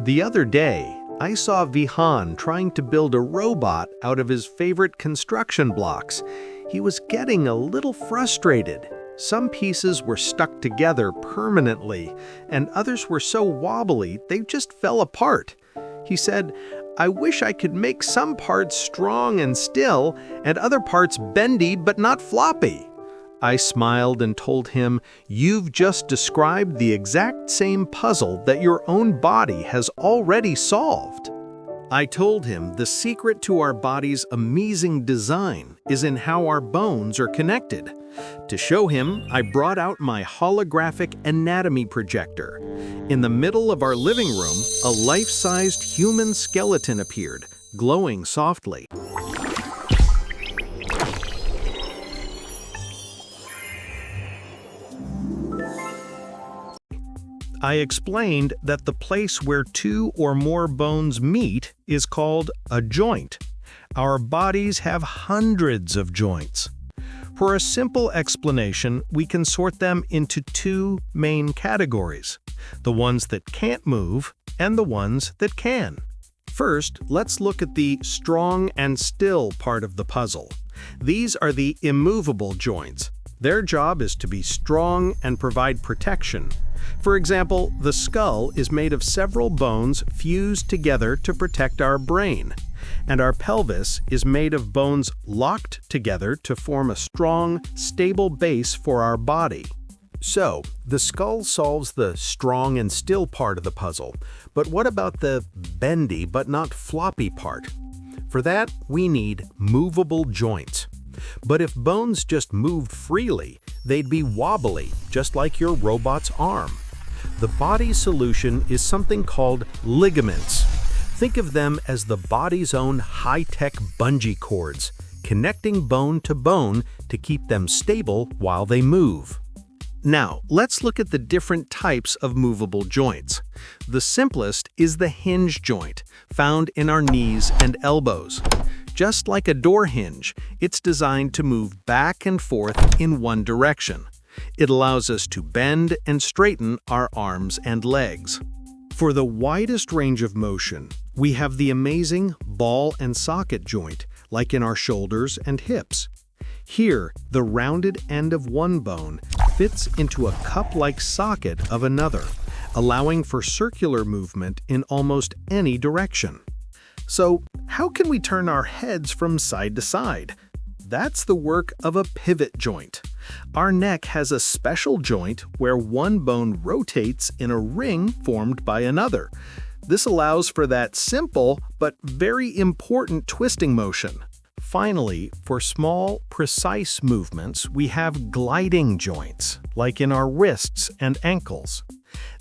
The other day, I saw Vihaan trying to build a robot out of his favorite construction blocks. He was getting a little frustrated. Some pieces were stuck together permanently, and others were so wobbly they just fell apart. He said, "I wish I could make some parts strong and still, and other parts bendy but not floppy." I smiled and told him, "You've just described the exact same puzzle that your own body has already solved." I told him the secret to our body's amazing design is in how our bones are connected. To show him, I brought out my holographic anatomy projector. In the middle of our living room, a life-sized human skeleton appeared, glowing softly. I explained that the place where two or more bones meet is called a joint. Our bodies have hundreds of joints. For a simple explanation, we can sort them into two main categories: the ones that can't move and the ones that can. First, let's look at the strong and still part of the puzzle. These are the immovable joints. Their job is to be strong and provide protection. For example, the skull is made of several bones fused together to protect our brain, and our pelvis is made of bones locked together to form a strong, stable base for our body. So, the skull solves the strong and still part of the puzzle, but what about the bendy but not floppy part? For that, we need movable joints. But if bones just moved freely, they'd be wobbly, just like your robot's arm. The body's solution is something called ligaments. Think of them as the body's own high-tech bungee cords, connecting bone to keep them stable while they move. Now, let's look at the different types of movable joints. The simplest is the hinge joint, found in our knees and elbows. Just like a door hinge, it's designed to move back and forth in one direction. It allows us to bend and straighten our arms and legs. For the widest range of motion, we have the amazing ball and socket joint, like in our shoulders and hips. Here, the rounded end of one bone fits into a cup-like socket of another, allowing for circular movement in almost any direction. So, how can we turn our heads from side to side? That's the work of a pivot joint. Our neck has a special joint where one bone rotates in a ring formed by another. This allows for that simple but very important twisting motion. Finally, for small, precise movements, we have gliding joints, like in our wrists and ankles.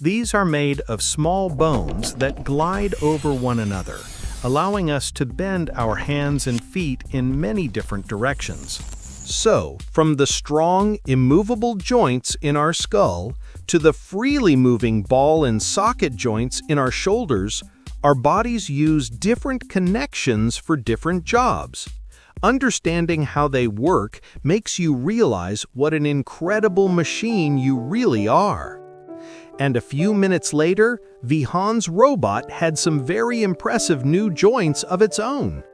These are made of small bones that glide over one another, allowing us to bend our hands and feet in many different directions. So, from the strong, immovable joints in our skull to the freely moving ball and socket joints in our shoulders, our bodies use different connections for different jobs. Understanding how they work makes you realize what an incredible machine you really are. And a few minutes later, Vihaan's robot had some very impressive new joints of its own.